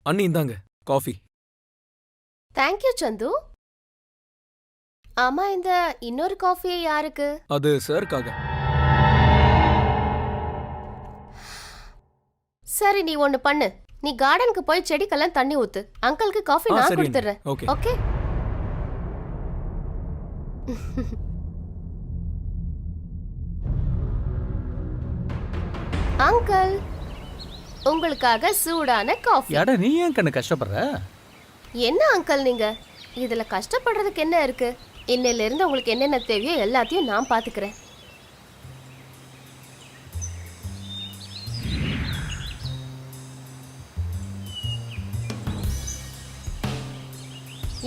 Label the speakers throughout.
Speaker 1: அண்ணி இந்தாங்க coffee.
Speaker 2: Thank you சந்து. ஆமா, இந்த இன்னொரு காஃபி யாருக்கு?
Speaker 1: அது சார்க்காக.
Speaker 2: சரி, நீ ஒன்னு பண்ணு. நீ கார்டனுக்கு போய் செடிக்கெல்லாம் தண்ணி ஊத்து. அங்கிளுக்கு காஃபி நான்
Speaker 1: சரி
Speaker 2: கொடுத்துறேன்.
Speaker 1: ஓகே.
Speaker 2: ஓகே. அங்கிள், உங்களுக்காக சூடான காஃபி.
Speaker 3: யாடா நீ ஏன் கண்ணு கஷ்டப்படுற?
Speaker 2: என்ன அங்கிள் நீங்க? இதுல கஷ்டப்படுறதுக்கு என்ன இருக்கு? இன்னையில இருந்து உங்களுக்கு என்னென்ன தேவையோ எல்லாத்தையும் நான் பாத்துக்கிறேன்.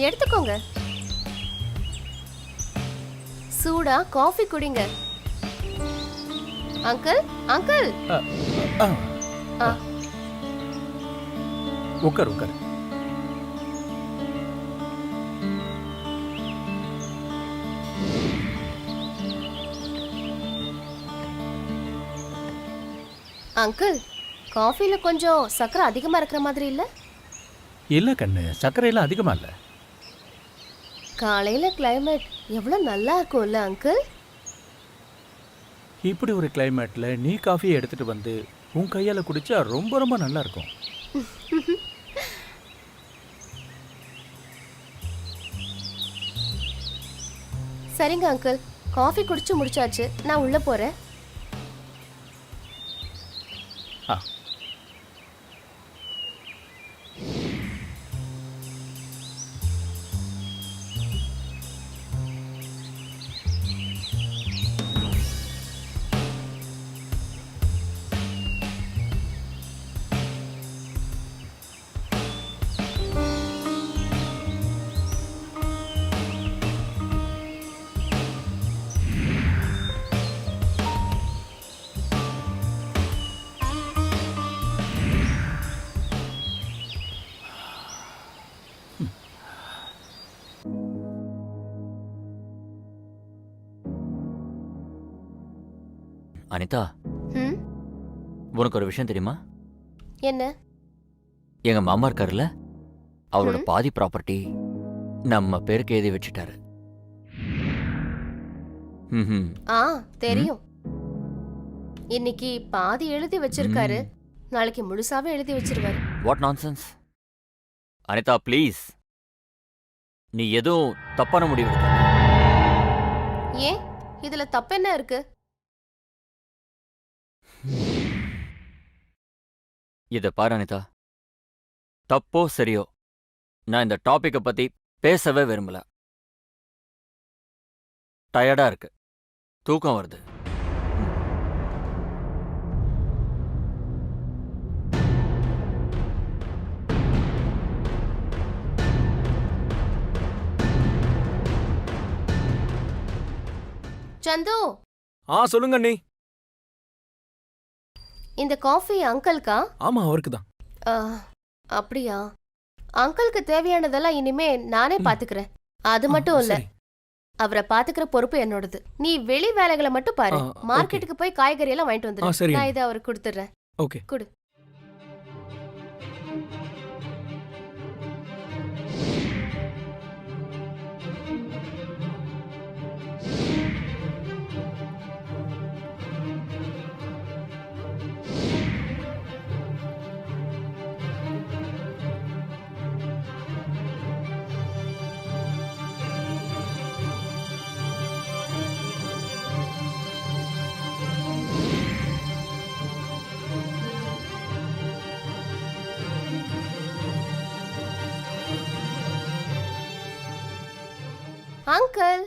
Speaker 2: எடுத்துக்கோங்க. சூடா காஃபி குடிங்க. Uncle, uncle.
Speaker 3: உட்கார் உட்கார்.
Speaker 2: அங்கிள், காஃபில கொஞ்சம் சக்கரை அதிகமா இருக்கிற மாதிரி இல்ல?
Speaker 3: இல்ல கண்ணு, சர்க்கரையெல்லாம் அதிகமா இல்ல.
Speaker 2: காலையில கிளைமேட் எவ்வளவு நல்லா இருக்கும்ல அங்கிள்?
Speaker 3: இப்படி ஒரு கிளைமேட்ல நீ காஃபியை எடுத்துட்டு வந்து உன் கையால குடிச்சா ரொம்ப ரொம்ப நல்லா இருக்கும்.
Speaker 2: சரிங்க அங்கிள், காஃபி குடிச்சு முடிச்சாச்சு. நான் உள்ள போறேன்.
Speaker 4: அனிதா, உனக்கு ஒரு விஷயம் தெரியுமா?
Speaker 2: என்ன?
Speaker 4: எங்க மாமா இருக்காருல்ல, அவரோட பாதி ப்ராப்பர்ட்டி நம்ம பேருக்கு எழுதி வச்சுட்டாரு.
Speaker 2: தெரியும். இன்னைக்கு பாதி எழுதி வச்சிருக்காரு, நாளைக்கு முழுசாவே எழுதி வச்சிருவாரு.
Speaker 4: What nonsense. அனிதா ப்ளீஸ், நீ எதுவும் தப்பான முடிவு எடுக்காத.
Speaker 2: ஏன், இதுல தப்பென்ன இருக்கு?
Speaker 4: இத பாரு அனிதா, தப்போ சரியோ நான் இந்த டாபிக்கை பத்தி பேசவே விரும்பல. டயர்டா இருக்கு, தூக்கம் வருது.
Speaker 2: சந்து.
Speaker 1: சொல்லுங்க அண்ணி.
Speaker 2: இந்த காஃபி அங்கிள்கா?
Speaker 1: ஆமா, அவருக்கு தான்.
Speaker 2: அப்படியா? அங்கிளுக்கு தேவையானதெல்லாம் இனிமே நானே பாத்துக்கிறேன். அது மட்டும் இல்ல, அவரை பாத்துக்கிற பொறுப்பு என்னோடது. நீ வெளி வேலைகளை மட்டும் பாரு. மார்க்கெட்டுக்கு போய் காய்கறி எல்லாம் வாங்கிட்டு வந்துரு. நான் இதை அவருக்கு கொடுத்துறேன்.
Speaker 1: ஓகே,
Speaker 2: கொடு. அங்கிள்,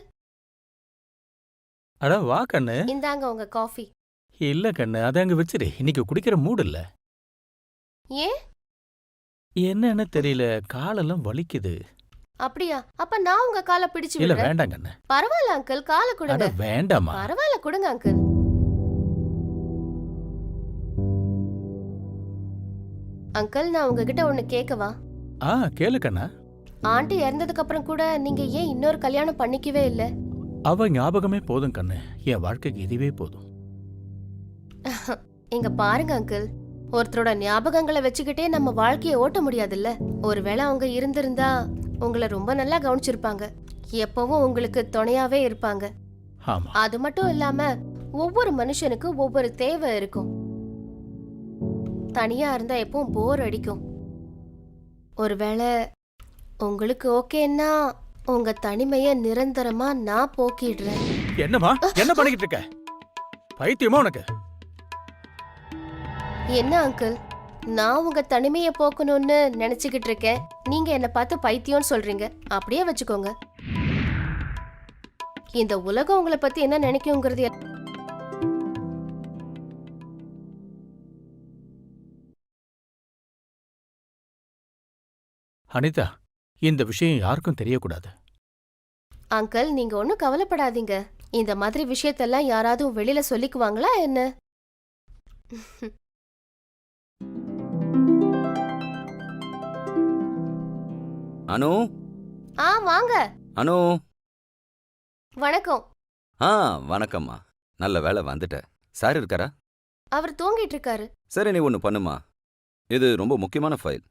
Speaker 3: அட வா கண்ணு.
Speaker 2: இந்தாங்க உங்க காஃபி.
Speaker 3: இல்ல கண்ணு, அதை அங்க வச்சிரு. இன்னைக்கு குடிக்கிற மூடு இல்ல.
Speaker 2: ஏன்?
Speaker 3: என்னன்னு தெரியல, காலெல்லாம் வலிக்குது.
Speaker 2: அப்படியா? அப்ப நான் உங்க காலை பிடிச்சு
Speaker 3: இல்ல
Speaker 2: விடுறேன்.
Speaker 3: வேண்டாம் கண்ணு.
Speaker 2: பரவாயில்ல அங்கிள், காலை
Speaker 3: அட
Speaker 2: கொடுங்க.
Speaker 3: வேண்டாமா.
Speaker 2: பரவாயில்ல, கொடுங்க அங்கிள். அங்கிள், நான் உங்ககிட்ட ஒண்ணு கேட்கவா?
Speaker 3: கேளு கண்ணா.
Speaker 2: ஆண்டி இறந்ததுக்கு அப்புறம் கூட நீங்க ஏன் இன்னொரு கல்யாணம் பண்ணிக்கவே இல்ல?
Speaker 3: அவ ஞாபகமே போதும் கண்ணு, என் வாழ்க்கைக்கு இதுவே போதும்.
Speaker 2: இங்க பாருங்க அங்கிள், ஒருத்தரோட ஞாபகங்களை வச்சுக்கிட்டே நம்ம வாழ்க்கைய ஓட்ட முடியாதுல்ல. ஒருவேளை அவங்க இருந்திருந்தா உங்களை ரொம்ப நல்லா கவனிச்சிருப்பாங்க, எப்பவும் உங்களுக்கு துணையாவே இருப்பாங்க.
Speaker 3: ஆமா.
Speaker 2: அது மட்டும் இல்லாம ஒவ்வொரு மனுஷனுக்கு ஒவ்வொரு தேவை இருக்கும். தனியா இருந்தா எப்பவும் போர் அடிக்கும். ஒருவேளை உங்களுக்கு ஓகேன்னா உங்க தனிமைய நிரந்தரமா நான் போக்கிடுறேன்.
Speaker 3: என்னம்மா என்ன பண்ணிக்கிட்டு இருக்க? பைத்தியமா உனக்கு?
Speaker 2: என்ன அங்கிள், நான் உங்க தனிமைய போக்கணும்னு நினைச்சுக்கிட்டு இருக்கேன், நீங்க என்ன பார்த்து பைத்தியம்னு சொல்றீங்க. அப்படியே வச்சுக்கோங்க. இந்த உலகம் உங்களை பத்தி என்ன நினைக்குங்கிறது
Speaker 3: அனிதா, இந்த விஷயம் யாருக்கும் தெரியக்கூடாது.
Speaker 2: அங்கிள், நீங்க ஒன்னும் கவலைப்படாதீங்க. இந்த மாதிரி விஷயத்தெல்லாம் யாராவது வெளியில சொல்லிக்குவாங்களா என்ன?
Speaker 5: அனு,
Speaker 2: வாங்க.
Speaker 5: அனு.
Speaker 2: வணக்கம்.
Speaker 5: வணக்கம்மா. நல்ல வேளை வந்துட்ட. சார் இருக்காரா?
Speaker 2: அவர் தூங்கிட்டு இருக்காரு.
Speaker 5: சரி, நீ ஒன்று பண்ணுமா, இது ரொம்ப முக்கியமான ஃபைல்.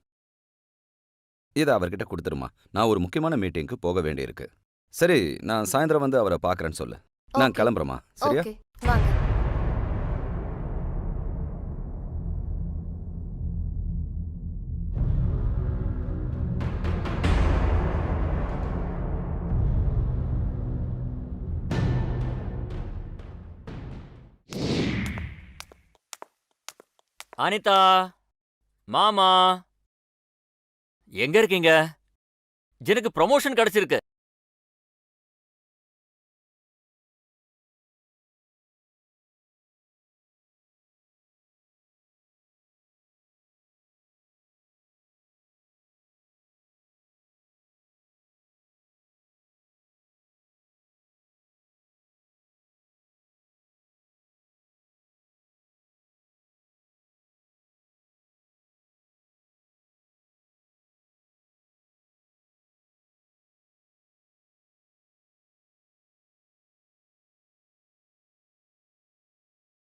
Speaker 5: இதை அவர்கிட்ட கொடுத்துருமா. நான் ஒரு முக்கியமான மீட்டிங்க்கு போக வேண்டியிருக்கு. சரி, நான் சாயந்தரம் வந்து அவரை பார்க்குறேன்னு சொல்லு. நான்
Speaker 2: Okay.
Speaker 5: கிளம்புறேம்மா. சரியா?
Speaker 2: ஓகே, வாங்க.
Speaker 4: அனிதா, மாமா, எங்க இருக்கீங்க? எனக்கு ப்ரமோஷன் கிடைச்சிருக்கு.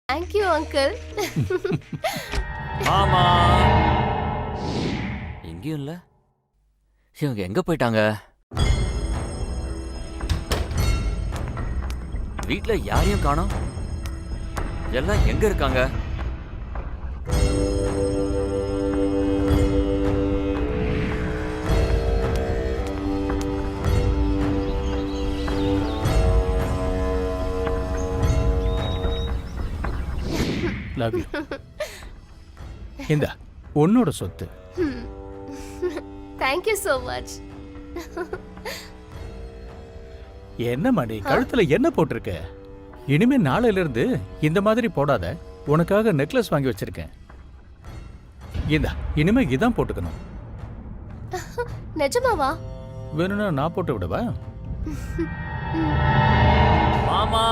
Speaker 2: Thank you uncle.
Speaker 4: மாமா, எங்கேயும் இல்ல. இவங்க எங்க போயிட்டாங்க? வீட்ல யாரையும் காணோம். எல்லாம் எங்க இருக்காங்க?
Speaker 3: Love you. இந்த உன்னோட சொத்து.
Speaker 2: Thank you so much.
Speaker 3: என்ன மணி, கழுத்துல என்ன போட்டிருக்க? இனிமே நாளையில இருந்து இந்த மாதிரி போடாத. உனக்காக நெக்லஸ் வாங்கி வச்சிருக்கேன். இந்த இனிமே இதான் போட்டுக்கணும்.
Speaker 2: நிஜமாவா?
Speaker 3: வேணும்னா நான் போட்டு விடவா?
Speaker 4: மாமா,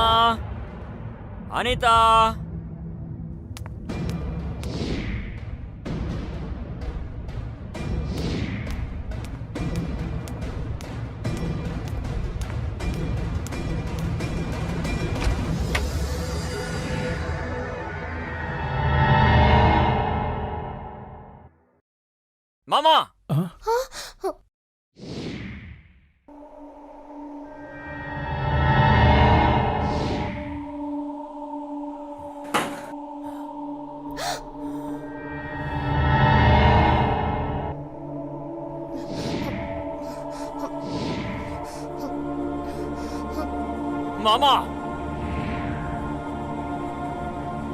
Speaker 4: அனிதா, மாமா. மாமா,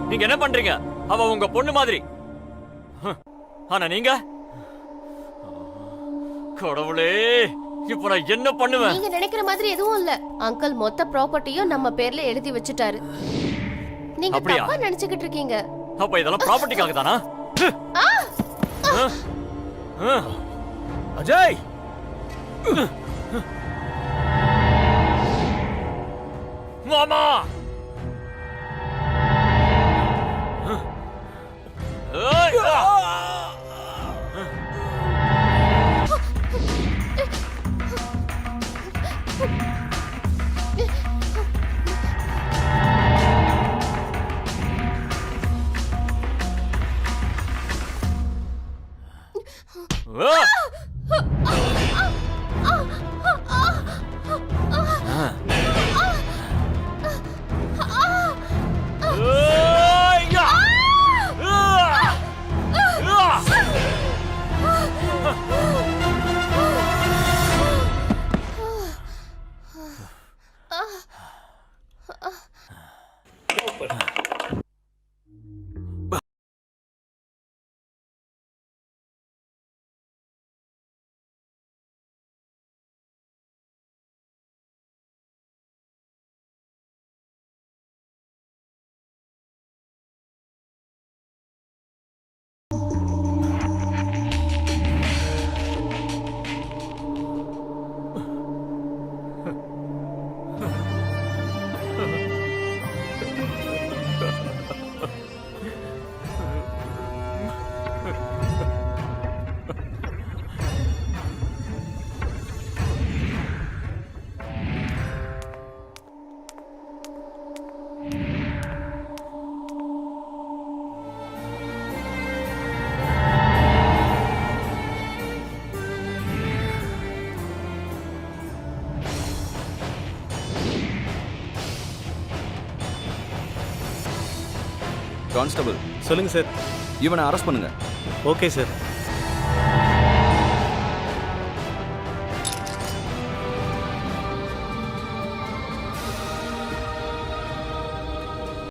Speaker 4: நீங்க என்ன பண்றீங்க? அவ உங்க பொண்ணு மாதிரி. ஆனா நீங்க, கடவுளே, இப்ப நான் என்ன பண்ணுவேன்?
Speaker 2: நீங்க நினைக்கிற மாதிரி எதுவும் இல்ல. அங்கிள் மொத்த ப்ராப்பர்ட்டியும் நம்ம பேர்ல எழுதி வச்சுட்டாரு. நீங்க
Speaker 4: அப்படியா?
Speaker 2: தப்பா நினைச்சுக்கிட்டு இருக்கீங்க.
Speaker 4: அப்ப இதெல்லாம் ப்ராப்பர்ட்டிக்காக தானா?
Speaker 3: அஜய்,
Speaker 4: மாமா,
Speaker 5: கான்ஸ்டபிள்,
Speaker 6: சொல்லுங்க சார்.
Speaker 5: இவனை அரெஸ்ட் பண்ணுங்க.
Speaker 6: Okay sir.